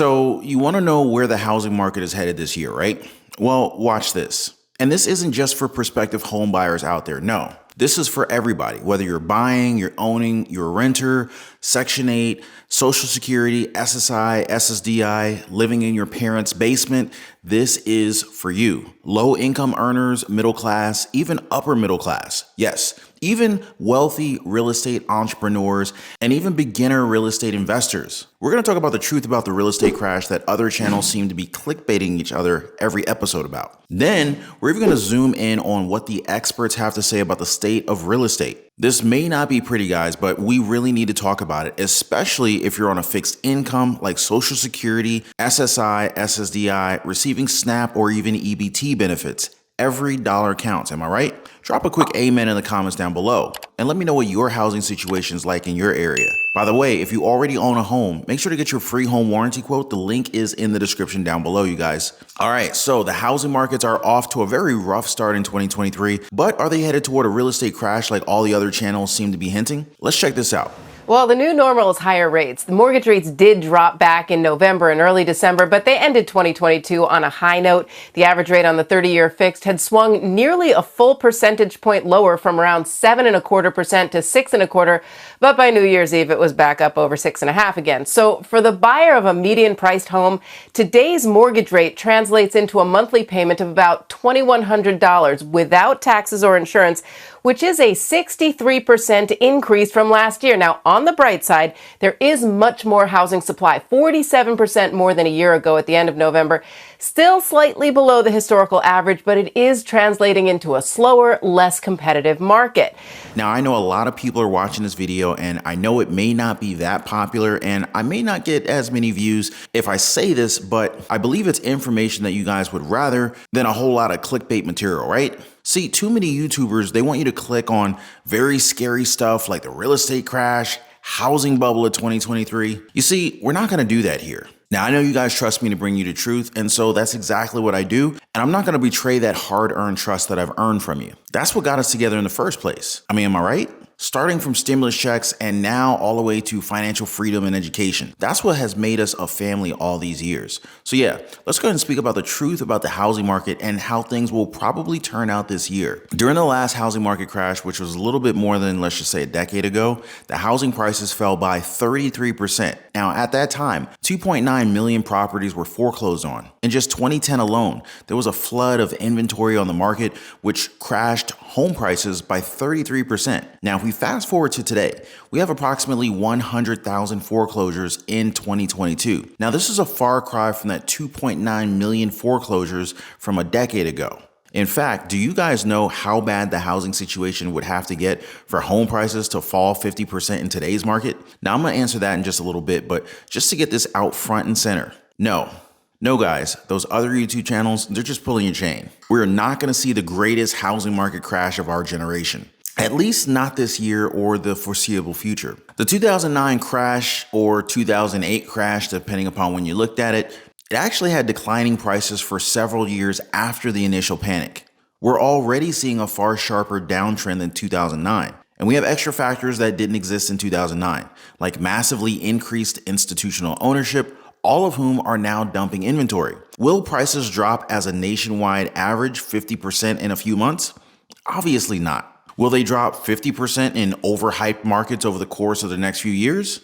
So you want to know where the housing market is headed this year, right? Well, watch this. And this isn't just for prospective home buyers out there. No, this is for everybody, whether you're buying, you're owning, you're a renter, Section 8, Social Security, SSI, SSDI, living in your parents' basement. This is for you. Low income earners, middle class, even upper middle class. Yes, even wealthy real estate entrepreneurs and even beginner real estate investors. We're going to talk about the truth about the real estate crash that other channels seem to be clickbaiting each other every episode about. Then we're even going to zoom in on what the experts have to say about the state of real estate. This may not be pretty, guys, but we really need to talk about it, especially if you're on a fixed income like Social Security, SSI, SSDI, receiving SNAP, or even EBT benefits. Every dollar counts, am I right? Drop a quick amen in the comments down below and let me know what your housing situation is like in your area. By the way, if you already own a home, make sure to get your free home warranty quote. The link is in the description down below, you guys. All right, so the housing markets are off to a very rough start in 2023, but are they headed toward a real estate crash like all the other channels seem to be hinting? Let's check this out. Well, the new normal is higher rates. The mortgage rates did drop back in November and early December, but they ended 2022 on a high note. The average rate on the 30-year fixed had swung nearly a full percentage point lower from around 7.25% to 6.25%, but by New Year's Eve, it was back up over 6.5% again. So for the buyer of a median-priced home, today's mortgage rate translates into a monthly payment of about $2,100 without taxes or insurance, which is a 63% increase from last year. Now, on the bright side, there is much more housing supply, 47% more than a year ago at the end of November. Still slightly below the historical average, but it is translating into a slower, less competitive market. Now, I know a lot of people are watching this video, and I know it may not be that popular, and I may not get as many views if I say this, but I believe it's information that you guys would rather than a whole lot of clickbait material, right? See, too many YouTubers, they want you to click on very scary stuff like the real estate crash, housing bubble of 2023. You see, we're not going to do that here. Now, I know you guys trust me to bring you the truth, and so that's exactly what I do, and I'm not going to betray that hard-earned trust that I've earned from you. That's what got us together in the first place. I mean, am I right? Starting from stimulus checks and now all the way to financial freedom and education. That's what has made us a family all these years. So yeah, let's go ahead and speak about the truth about the housing market and how things will probably turn out this year. During the last housing market crash, which was a little bit more than, let's just say, a decade ago, the housing prices fell by 33%. Now, at that time, 2.9 million properties were foreclosed on. In just 2010 alone, there was a flood of inventory on the market, which crashed home prices by 33%. Now, if we fast forward to today, we have approximately 100,000 foreclosures in 2022. Now, this is a far cry from that 2.9 million foreclosures from a decade ago. In fact, do you guys know how bad the housing situation would have to get for home prices to fall 50% in today's market? Now, I'm going to answer that in just a little bit, but just to get this out front and center, no, guys, those other YouTube channels, they're just pulling your chain. We're not going to see the greatest housing market crash of our generation. At least not this year or the foreseeable future. The 2009 crash or 2008 crash, depending upon when you looked at it, it actually had declining prices for several years after the initial panic. We're already seeing a far sharper downtrend than 2009. And we have extra factors that didn't exist in 2009, like massively increased institutional ownership, all of whom are now dumping inventory. Will prices drop as a nationwide average 50% in a few months? Obviously not. Will they drop 50% in overhyped markets over the course of the next few years?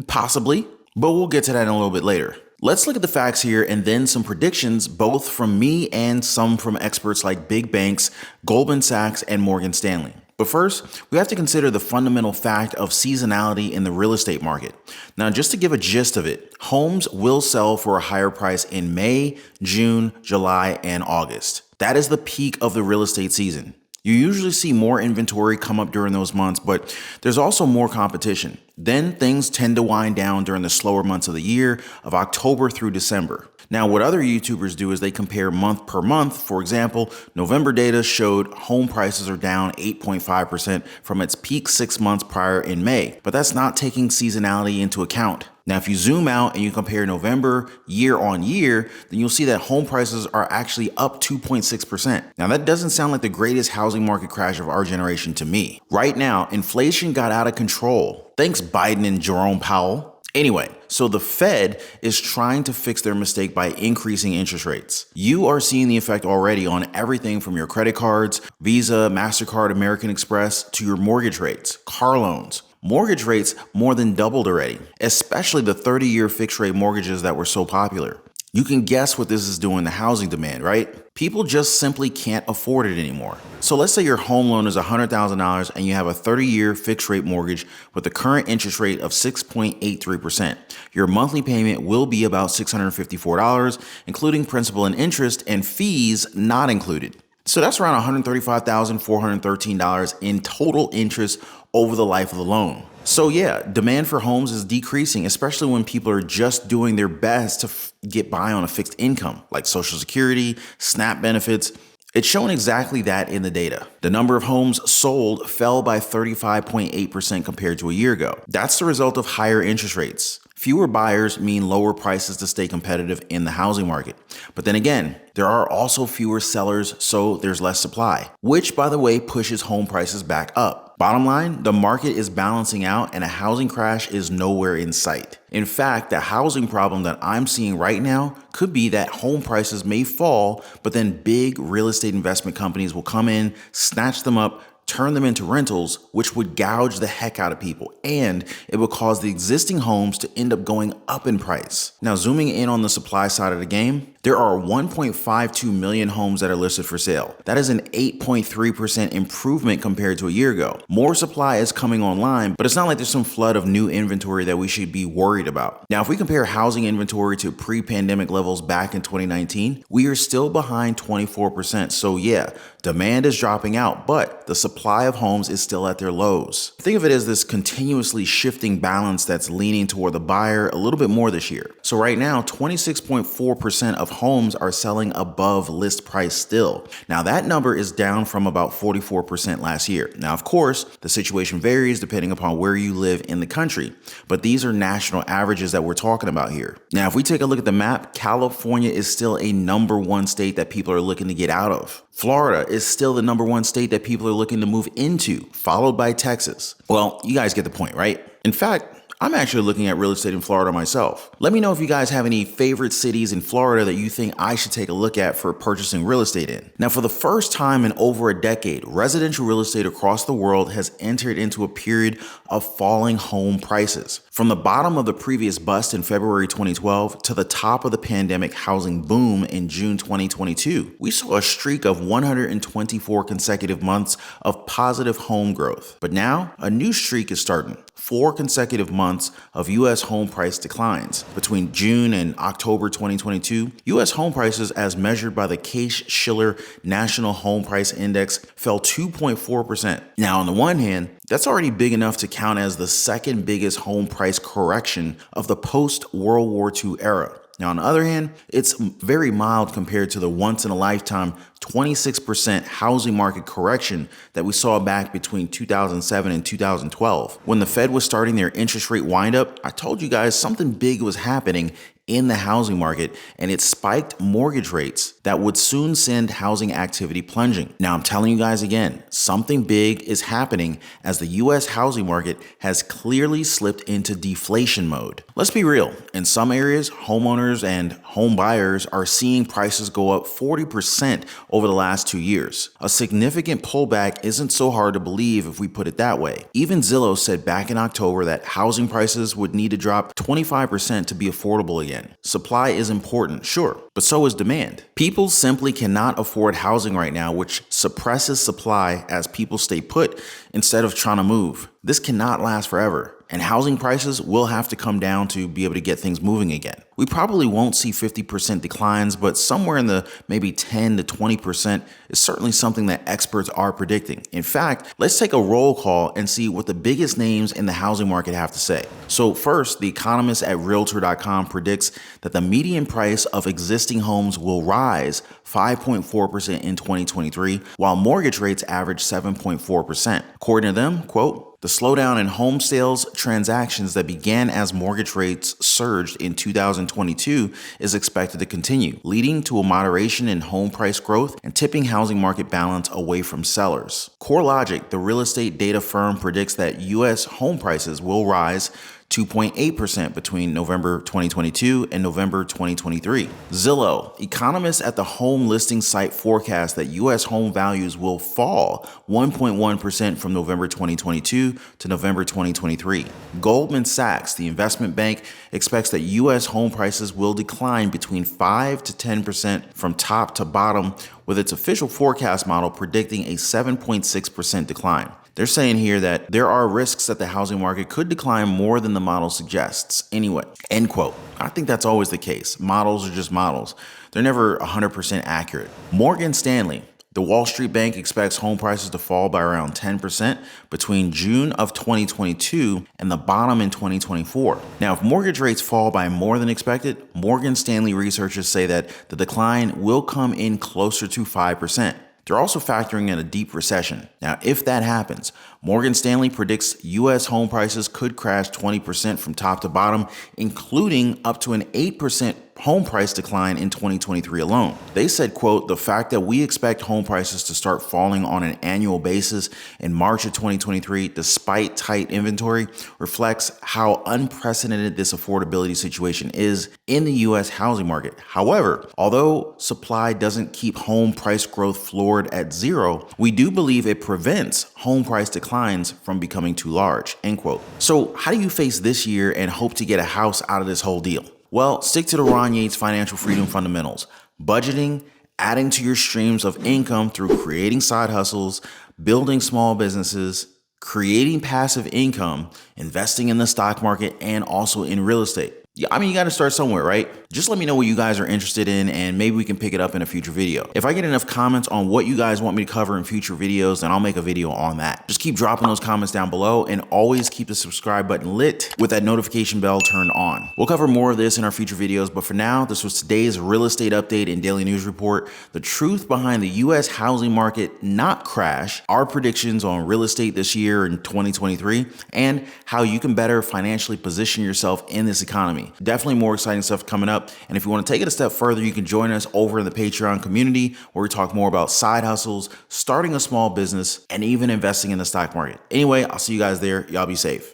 Possibly, but we'll get to that in a little bit later. Let's look at the facts here and then some predictions, both from me and some from experts like big banks, Goldman Sachs, and Morgan Stanley. But first, we have to consider the fundamental fact of seasonality in the real estate market. Now, just to give a gist of it, homes will sell for a higher price in May, June, July, and August. That is the peak of the real estate season. You usually see more inventory come up during those months, but there's also more competition. Then things tend to wind down during the slower months of the year of October through December. Now, what other YouTubers do is they compare month per month. For example, November data showed home prices are down 8.5% from its peak 6 months prior in May, but that's not taking seasonality into account. Now, if you zoom out and you compare November year on year, then you'll see that home prices are actually up 2.6%. Now, that doesn't sound like the greatest housing market crash of our generation to me. Right now, inflation got out of control. Thanks, Biden and Jerome Powell. Anyway, so the Fed is trying to fix their mistake by increasing interest rates. You are seeing the effect already on everything from your credit cards, Visa, MasterCard, American Express, to your mortgage rates, car loans. Mortgage rates more than doubled already, especially the 30-year fixed rate mortgages that were so popular. You can guess what this is doing to housing demand, right? People just simply can't afford it anymore. So let's say your home loan is $100,000 and you have a 30-year fixed rate mortgage with the current interest rate of 6.83%. Your monthly payment will be about $654, including principal and interest and fees not included. So that's around $135,413 in total interest over the life of the loan. So yeah, demand for homes is decreasing, especially when people are just doing their best to get by on a fixed income, like Social Security, SNAP benefits. It's shown exactly that in the data. The number of homes sold fell by 35.8% compared to a year ago. That's the result of higher interest rates. Fewer buyers mean lower prices to stay competitive in the housing market. But then again, there are also fewer sellers, so there's less supply, which, by the way, pushes home prices back up. Bottom line, the market is balancing out and a housing crash is nowhere in sight. In fact, the housing problem that I'm seeing right now could be that home prices may fall, but then big real estate investment companies will come in, snatch them up, turn them into rentals, which would gouge the heck out of people, and it would cause the existing homes to end up going up in price. Now, zooming in on the supply side of the game, there are 1.52 million homes that are listed for sale. That is an 8.3% improvement compared to a year ago. More supply is coming online, but it's not like there's some flood of new inventory that we should be worried about. Now, if we compare housing inventory to pre-pandemic levels back in 2019, we are still behind 24%. So yeah, demand is dropping out, but the supply of homes is still at their lows. Think of it as this continuously shifting balance that's leaning toward the buyer a little bit more this year. So right now, 26.4% of homes are selling above list price still. Now that number is down from about 44% last year. Now, of course, the situation varies depending upon where you live in the country, but these are national averages that we're talking about here. Now, if we take a look at the map, California is still a number one state that people are looking to get out of. Florida is still the number one state that people are looking to move into, followed by Texas. Well, you guys get the point, right? In fact, I'm actually looking at real estate in Florida myself. Let me know if you guys have any favorite cities in Florida that you think I should take a look at for purchasing real estate in. Now, for the first time in over a decade, residential real estate across the world has entered into a period of falling home prices. From the bottom of the previous bust in February 2012 to the top of the pandemic housing boom in June 2022, we saw a streak of 124 consecutive months of positive home growth. But now, a new streak is starting. 4 consecutive months of U.S. home price declines. Between June and October 2022, U.S. home prices as measured by the Case-Shiller National Home Price Index fell 2.4%. Now, on the one hand, that's already big enough to count as the second biggest home price correction of the post-World War II era. Now, on the other hand, it's very mild compared to the once-in-a-lifetime 26% housing market correction that we saw back between 2007 and 2012. When the Fed was starting their interest rate windup, I told you guys something big was happening in the housing market, and it spiked mortgage rates that would soon send housing activity plunging. Now, I'm telling you guys again, something big is happening as the U.S. housing market has clearly slipped into deflation mode. Let's be real. In some areas, homeowners and home buyers are seeing prices go up 40% over the last 2 years. A significant pullback isn't so hard to believe if we put it that way. Even Zillow said back in October that housing prices would need to drop 25% to be affordable again. Supply is important, sure, but so is demand. People simply cannot afford housing right now, which suppresses supply as people stay put instead of trying to move. This cannot last forever, and housing prices will have to come down to be able to get things moving again. We probably won't see 50% declines, but somewhere in the maybe 10 to 20% is certainly something that experts are predicting. In fact, let's take a roll call and see what the biggest names in the housing market have to say. So first, the Economist at Realtor.com predicts that the median price of existing homes will rise 5.4% in 2023, while mortgage rates average 7.4%. According to them, quote, the slowdown in home sales transactions that began as mortgage rates surged in 2022 is expected to continue, leading to a moderation in home price growth and tipping housing market balance away from sellers. CoreLogic, the real estate data firm, predicts that U.S. home prices will rise 2.8% between November 2022 and November 2023. Zillow, economists at the home listing site forecast that U.S. home values will fall 1.1% from November 2022 to November 2023. Goldman Sachs, the investment bank, expects that U.S. home prices will decline between 5 to 10% from top to bottom, with its official forecast model predicting a 7.6% decline. They're saying here that there are risks that the housing market could decline more than the model suggests. Anyway, end quote. I think that's always the case. Models are just models. They're never 100% accurate. Morgan Stanley, the Wall Street Bank, expects home prices to fall by around 10% between June of 2022 and the bottom in 2024. Now, if mortgage rates fall by more than expected, Morgan Stanley researchers say that the decline will come in closer to 5%. They're also factoring in a deep recession. Now, if that happens, Morgan Stanley predicts U.S. home prices could crash 20% from top to bottom, including up to an 8% home price decline in 2023 alone. They said, quote, the fact that we expect home prices to start falling on an annual basis in March of 2023, despite tight inventory, reflects how unprecedented this affordability situation is in the U.S. housing market. However, although supply doesn't keep home price growth floored at zero, we do believe it prevents home price declines from becoming too large, end quote. So how do you face this year and hope to get a house out of this whole deal? Well, stick to the Ron Yates financial freedom fundamentals: budgeting, adding to your streams of income through creating side hustles, building small businesses, creating passive income, investing in the stock market, and also in real estate. Yeah, I mean, you got to start somewhere, right? Just let me know what you guys are interested in, and maybe we can pick it up in a future video. If I get enough comments on what you guys want me to cover in future videos, then I'll make a video on that. Just keep dropping those comments down below, and always keep the subscribe button lit with that notification bell turned on. We'll cover more of this in our future videos, but for now, this was today's real estate update and daily news report. The truth behind the U.S. housing market not crash, our predictions on real estate this year in 2023, and how you can better financially position yourself in this economy. Definitely more exciting stuff coming up. And if you want to take it a step further, you can join us over in the Patreon community, where we talk more about side hustles, starting a small business, and even investing in the stock market. Anyway, I'll see you guys there. Y'all be safe.